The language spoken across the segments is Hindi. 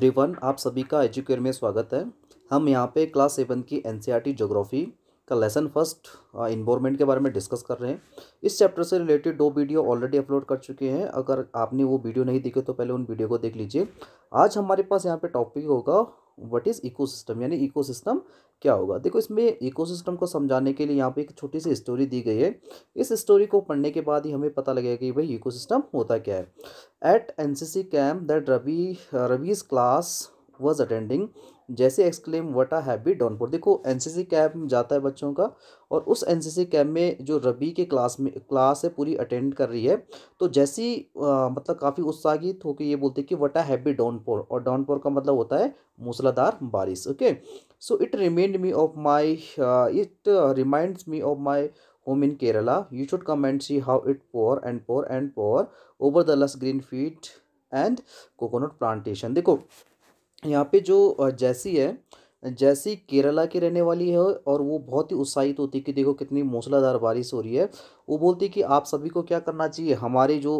एवरीवन, आप सभी का एजुकेयर में स्वागत है। हम यहाँ पे क्लास 7 की एनसीईआरटी ज्योग्राफी का लेसन फर्स्ट इन्वायरमेंट के बारे में डिस्कस कर रहे हैं। इस चैप्टर से रिलेटेड 2 वीडियो ऑलरेडी अपलोड कर चुके हैं। अगर आपने वो वीडियो नहीं देखे तो पहले उन वीडियो को देख लीजिए। आज हमारे पास यहाँ पे टॉपिक होगा व्हाट इज़ इकोसिस्टम, यानी इकोसिस्टम क्या होगा। देखो, इसमें इकोसिस्टम को समझाने के लिए यहाँ पे एक छोटी सी स्टोरी दी गई है। इस स्टोरी को पढ़ने के बाद ही हमें पता लगेगा कि भाई इकोसिस्टम होता क्या है। At NCC camp that Ravi's class was attending, जैसे exclaim what I have been done for. देखो, एनसीसी कैंप जाता है बच्चों का, और उस एनसीसी कैंप में जो रवि के क्लास है पूरी अटेंड कर रही है। तो जैसी मतलब काफ़ी उत्साहित होकर ये बोलते हैं कि what I have been done for, और डन फॉर का मतलब होता है मूसलाधार बारिश। Okay, so it reminds me of my home in Kerala. You should come and see how it pour and pour and pour over the lush green field and coconut plantation. देखो, यहाँ पे जो जैसी है, जैसी केरला की रहने वाली है, और वो बहुत ही उत्साहित होती है कि देखो कितनी मूसलाधार बारिश हो रही है। वो बोलती है कि आप सभी को क्या करना चाहिए, हमारे जो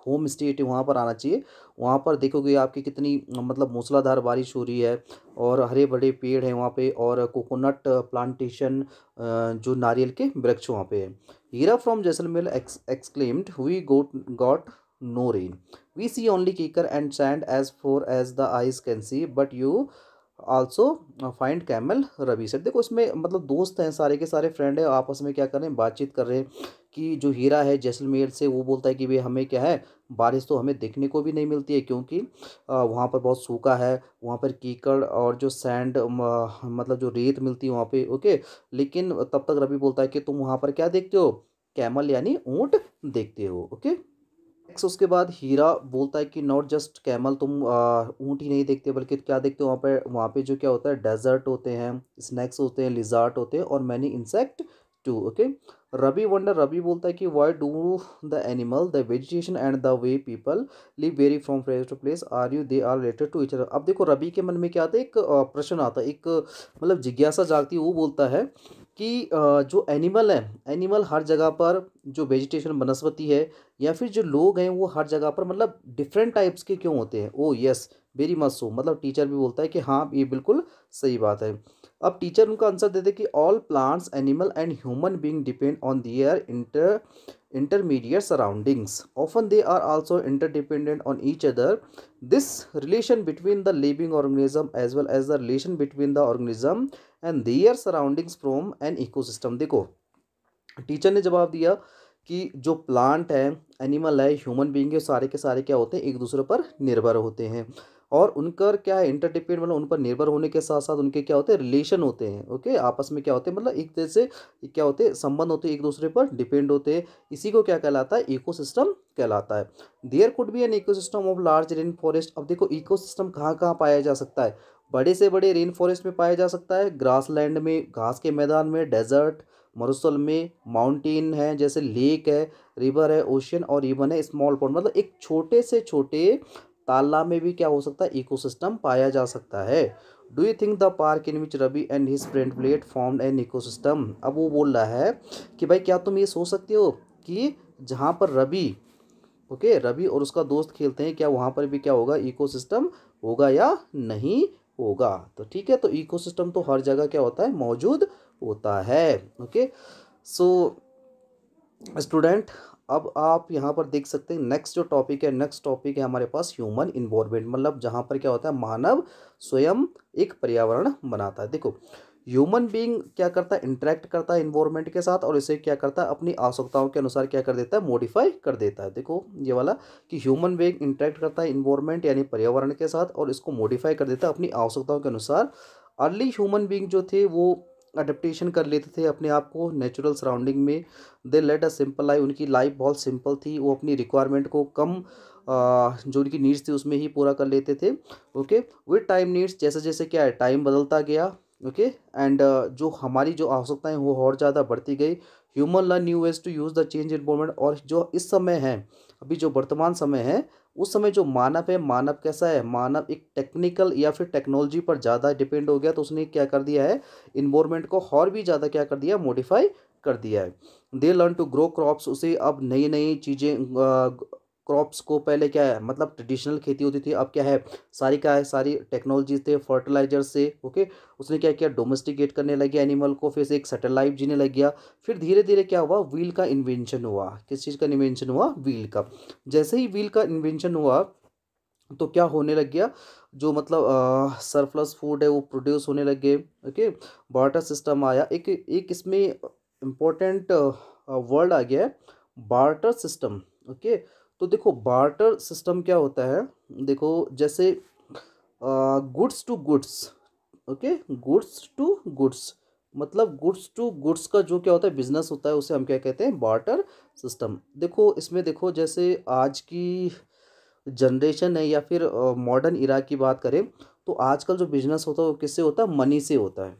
होम स्टेट है वहाँ पर आना चाहिए। वहाँ पर देखोगे आपकी कितनी मतलब मूसलाधार बारिश हो रही है, और हरे भरे पेड़ हैं वहाँ पे, और कोकोनट प्लांटेशन, जो नारियल के वृक्ष वहाँ पे है। Hira from Jaisalmer exclaimed, we got no rain. We see only kicker and sand as far as the eyes can see, but you also find camel, Ravi sir. देखो, इसमें मतलब दोस्त हैं, सारे के सारे फ्रेंड है, आपस में क्या कर रहे हैं, बातचीत कर रहे हैं कि जो हीरा है जैसलमेर से, वो बोलता है कि भाई हमें क्या है, बारिश तो हमें देखने को भी नहीं मिलती है, क्योंकि वहाँ पर बहुत सूखा है। वहाँ पर कीकड़ और जो सैंड मतलब जो रेत मिलती है वहाँ पे। ओके, लेकिन तब तक रवि बोलता है कि तुम वहाँ पर क्या देखते हो, कैमल यानी ऊँट देखते हो। ओके, नेक्स्ट उसके बाद हीरा बोलता है कि नॉट जस्ट कैमल, तुम ऊँट ही नहीं देखते बल्कि क्या देखते हो, वहाँ पे जो क्या होता है, डेजर्ट होते हैं, स्नैक्स होते हैं, लिजार्ट होते हैं, और many insect too. Okay, Ravi बोलता है कि why do the animal the vegetation and the way people live very from place to place are you they are related to each other. अब देखो, रवि के मन में क्या आता है, एक प्रश्न आता है, एक मतलब जिज्ञासा जागती है। वो बोलता है कि जो एनिमल है, एनिमल हर जगह पर, जो वेजिटेशन वनस्पति है, या फिर जो लोग हैं वो हर जगह पर मतलब डिफरेंट टाइप्स के क्यों होते हैं। ओ यस, वेरी मच सो। मतलब टीचर भी बोलता है कि हाँ, ये बिल्कुल सही बात है। अब टीचर उनका आंसर देते कि all plants animal and human being depend on their intermediate surroundings. Often they are also interdependent on each other. This relation between the living organism as well as the relation between the organism and their surroundings from an ecosystem. देखो, टीचर ने जवाब दिया कि जो प्लांट है, एनिमल है, ह्यूमन बीइंग है, सारे के सारे क्या होते हैं, एक दूसरे पर निर्भर होते हैं। और उनका क्या है, इंटरडिपेंड, मतलब उन पर निर्भर होने के साथ साथ उनके क्या होते हैं, रिलेशन होते हैं। ओके, आपस में क्या होते हैं, मतलब एक तरह से क्या होते हैं, संबंध होते हैं, एक दूसरे पर डिपेंड होते हैं। इसी को क्या कहलाता है, इकोसिस्टम कहलाता है। There could be an ecosystem of large rain forest. अब देखो, इकोसिस्टम कहाँ कहाँ पाया जा सकता है, बड़े से बड़े रेन फॉरेस्ट में पाया जा सकता है, ग्रास लैंड में, घास के मैदान में, डेजर्ट, मरुस्थल में, माउंटेन है जैसे लेक है, रिवर है, ओशियन, और इवन है स्मॉल पॉन्ड। मतलब एक छोटे से छोटे तालाब में भी क्या हो सकता है, इकोसिस्टम पाया जा सकता है। Do you think the park in which Ravi and his friend played formed an ecosystem. अब वो बोल रहा है कि भाई क्या तुम ये सोच सकते हो कि जहाँ पर रवि, ओके, रवि और उसका दोस्त खेलते हैं, क्या वहाँ पर भी क्या होगा, इकोसिस्टम होगा या नहीं होगा। तो ठीक है, तो इकोसिस्टम तो हर जगह क्या होता है, मौजूद होता है। ओके, सो स्टूडेंट, अब आप यहाँ पर देख सकते हैं नेक्स्ट जो टॉपिक है, नेक्स्ट टॉपिक है हमारे पास ह्यूमन इन्वॉल्वमेंट, मतलब जहाँ पर क्या होता है, मानव स्वयं एक पर्यावरण बनाता है। देखो, ह्यूमन बीइंग क्या करता है, इंटरेक्ट करता है इन्वायरमेंट के साथ, और इसे क्या करता है, अपनी आवश्यकताओं के अनुसार क्या कर देता है, मॉडिफाई कर देता है। देखो ये वाला कि ह्यूमन बीइंग इंटरेक्ट करता है इन्वायरमेंट यानी पर्यावरण के साथ, और इसको मॉडिफाई कर देता है अपनी आवश्यकताओं के अनुसार। अर्ली ह्यूमन बीइंग जो थे वो अडेप्टेशन कर लेते थे अपने आप को नेचुरल सराउंडिंग में। दे लेड अ सिंपल लाइफ, उनकी लाइफ बहुत सिंपल थी, वो अपनी रिक्वायरमेंट को कम जो उनकी नीड्स थी उसमें ही पूरा कर लेते थे। ओके, विद टाइम नीड्स, जैसे जैसे क्या है, टाइम बदलता गया। ओके, एंड जो हमारी जो आवश्यकताएं वो और ज़्यादा बढ़ती गई। Human learn new ways to use the change environment. और जो इस समय है, अभी जो वर्तमान समय है, उस समय जो मानव है, मानव कैसा है, मानव एक टेक्निकल या फिर टेक्नोलॉजी पर ज़्यादा डिपेंड हो गया। तो उसने क्या कर दिया है, इन्वायरमेंट को और भी ज़्यादा क्या कर दिया, मॉडिफाई कर दिया है। They learn to grow crops, उसे अब नई नई चीज़ें क्रॉप्स को, पहले क्या है मतलब ट्रेडिशनल खेती होती थी, अब क्या है सारी क्या है सारी टेक्नोलॉजी थे फर्टिलाइजर से। ओके, उसने क्या किया डोमेस्टिकेट करने लग गया एनिमल को, फिर से एक सेटल लाइफ जीने लग गया। फिर धीरे धीरे क्या हुआ व्हील का इन्वेंशन हुआ। किस चीज़ का इन्वेंशन हुआ? व्हील का। जैसे ही व्हील का इन्वेंशन हुआ तो क्या होने लग गया, जो मतलब सरप्लस फूड है वो प्रोड्यूस होने लग गए। ओके, बार्टर सिस्टम आया। एक एक इसमें इम्पोर्टेंट वर्ड आ गया है, बार्टर सिस्टम। ओके, तो देखो बार्टर सिस्टम क्या होता है, देखो जैसे goods to goods. Okay, goods to goods मतलब गुड्स टू गुड्स का जो क्या होता है बिजनेस होता है, उसे हम क्या कहते हैं? Barter system. देखो इसमें देखो जैसे आज की जनरेशन है या फिर मॉडर्न इरा की बात करें तो आजकल जो बिजनेस होता है वो किससे होता है? मनी से होता है।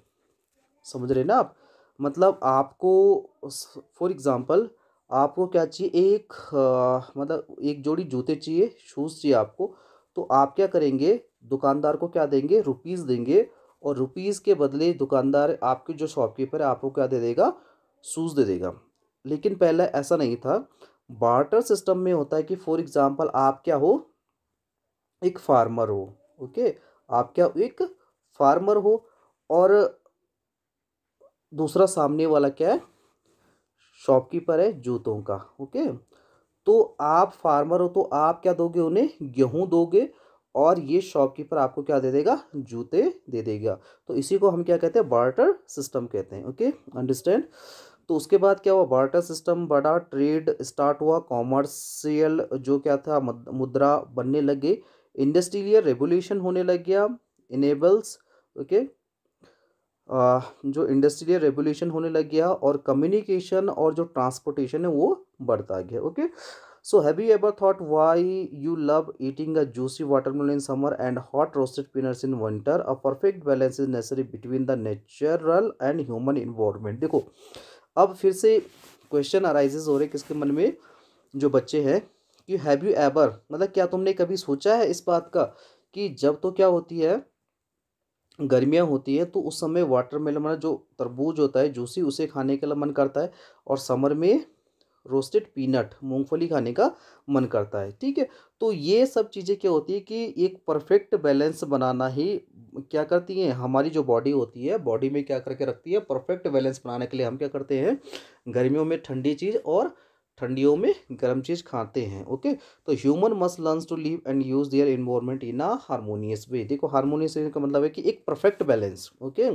समझ रहे ना आप? मतलब आपको फॉर एग्जांपल आपको क्या चाहिए, एक मतलब एक जोड़ी जूते चाहिए, शूज़ चाहिए आपको। तो आप क्या करेंगे, दुकानदार को क्या देंगे? रुपीज़ देंगे, और रुपीज़ के बदले दुकानदार आपके जो शॉपकीपर है आपको क्या दे देगा? शूज़ दे देगा। लेकिन पहले ऐसा नहीं था। बार्टर सिस्टम में होता है कि फॉर एग्जांपल आप क्या हो? एक फार्मर हो। ओके, आप क्या एक फार्मर हो, और दूसरा सामने वाला क्या है? शॉपकीपर है जूतों का। ओके, तो आप फार्मर हो तो आप क्या दोगे उन्हें? गेहूं दोगे, और ये शॉपकीपर आपको क्या दे देगा? जूते दे देगा। तो इसी को हम क्या कहते हैं? बार्टर सिस्टम कहते हैं। Okay, understand. तो उसके बाद क्या हुआ? बार्टर सिस्टम बढ़ा, ट्रेड स्टार्ट हुआ, कॉमर्शियल जो क्या था मुद्रा बनने लगे, इंडस्ट्रियल रेवोल्यूशन होने लग गया, इनेबल्स। ओके, जो इंडस्ट्रियल रेवोल्यूशन होने लग गया, और कम्युनिकेशन और जो ट्रांसपोर्टेशन है वो बढ़ता गया। Okay, so have you ever thought why you love eating a juicy watermelon in summer and hot roasted peanuts in winter? A perfect balance is necessary between the natural and human environment. देखो अब फिर से क्वेश्चन अराइजेज हो रहे किसके मन में? जो बच्चे हैं, कि हैव यू एवर मतलब क्या तुमने कभी सोचा है इस बात का कि जब तो क्या होती है गर्मियाँ होती है तो उस समय वाटरमेलन मतलब जो तरबूज होता है जूसी उसे खाने के लिए मन करता है, और समर में रोस्टेड पीनट मूंगफली खाने का मन करता है। ठीक है, तो ये सब चीज़ें क्या होती है कि एक परफेक्ट बैलेंस बनाना ही क्या करती हैं? हमारी जो बॉडी होती है, बॉडी में क्या करके रखती है? परफेक्ट बैलेंस बनाने के लिए हम क्या करते हैं? गर्मियों में ठंडी चीज़ और ठंडियों में गर्म चीज़ खाते हैं। ओके, तो human must learns to live and use their environment in a harmonious way. देखो हारमोनियस वे का मतलब है कि एक परफेक्ट बैलेंस। ओके,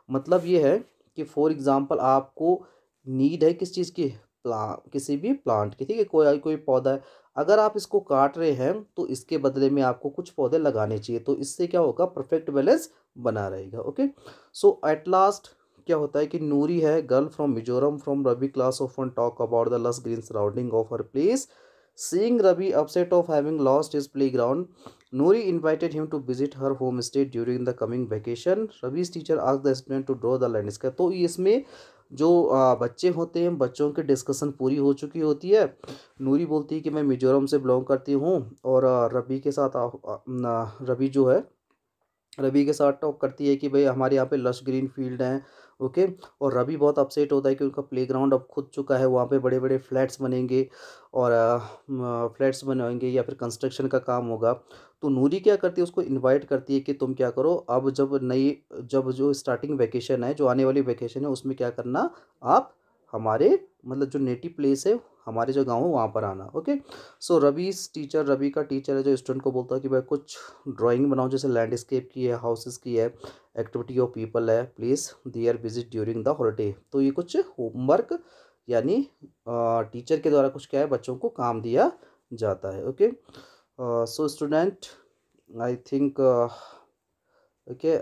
मतलब ये है कि फॉर एग्जांपल आपको नीड है किस चीज़ की? किसी भी प्लांट की। ठीक है, कोई कोई पौधा है, अगर आप इसको काट रहे हैं तो इसके बदले में आपको कुछ पौधे लगाने चाहिए, तो इससे क्या होगा? परफेक्ट बैलेंस बना रहेगा। ओके, सो एट लास्ट क्या होता है कि नूरी है girl from Mizoram from Ravi class of one talk about the lush green surrounding of her place, seeing Ravi upset of having lost his playground. Nuri invited him to visit her homestay during the coming vacation. Ravi's teacher asked the student to draw the landscape. तो इसमें जो बच्चे होते हैं बच्चों की डिस्कशन पूरी हो चुकी होती है। नूरी बोलती है कि मैं मिजोरम से बिलोंग करती हूँ, और रवि के साथ रवि जो है रवि के साथ टॉक करती है कि भाई हमारे यहाँ पे लश ग्रीन फील्ड हैं। ओके, और रवि बहुत अपसेट होता है कि उनका प्लेग्राउंड अब खुद चुका है, वहाँ पे बड़े बड़े फ्लैट्स बनेंगे, और फ्लैट्स बनाएंगे या फिर कंस्ट्रक्शन का काम होगा। तो नूरी क्या करती है? उसको इनवाइट करती है कि तुम क्या करो, अब जब जो स्टार्टिंग वेकेशन है, जो आने वाली वेकेशन है, उसमें क्या करना आप हमारे मतलब जो नेटिव प्लेस है, हमारे जो गाँव है वहाँ पर आना। ओके, सो रवि का टीचर है जो स्टूडेंट को बोलता है कि भाई कुछ ड्राइंग बनाओ, जैसे लैंडस्केप की है, हाउसेस की है, एक्टिविटी ऑफ पीपल है, please there visit during the holiday. तो ये कुछ होमवर्क यानी टीचर के द्वारा कुछ क्या है बच्चों को काम दिया जाता है। Okay, so student I think okay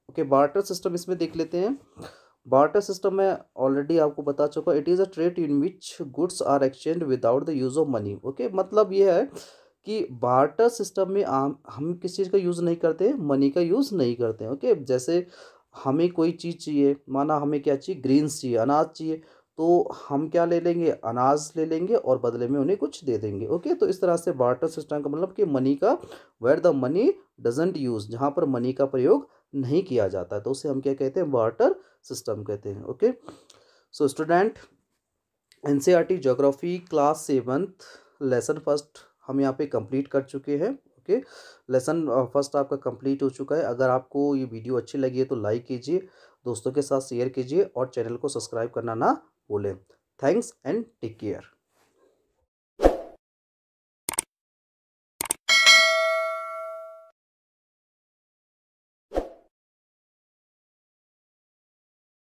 okay barter system इसमें देख लेते हैं। बार्टर सिस्टम में ऑलरेडी आपको बता चुका, it is a trade in which goods are exchange without the use of money. Okay, मतलब ये है कि बार्टर सिस्टम में हम किस चीज़ का यूज़ नहीं करते? मनी का यूज़ नहीं करते हैं। ओके, जैसे हमें कोई चीज़ चाहिए, माना हमें क्या चाहिए? ग्रीन्स चाहिए, अनाज चाहिए, तो हम क्या ले लेंगे? अनाज ले लेंगे और बदले में उन्हें कुछ दे देंगे। ओके, तो इस तरह से बार्टर सिस्टम का मतलब कि मनी का where the money doesn't use, जहाँ पर मनी का प्रयोग नहीं किया जाता, तो उसे हम क्या कहते हैं? बार्टर सिस्टम कहते हैं। Okay, so student NCERT geography class 7th lesson first हम यहाँ पे कंप्लीट कर चुके हैं। ओके, लेसन फर्स्ट आपका कंप्लीट हो चुका है। अगर आपको ये वीडियो अच्छी लगी है तो लाइक कीजिए, दोस्तों के साथ शेयर कीजिए और चैनल को सब्सक्राइब करना ना भूलें। Thanks and take care.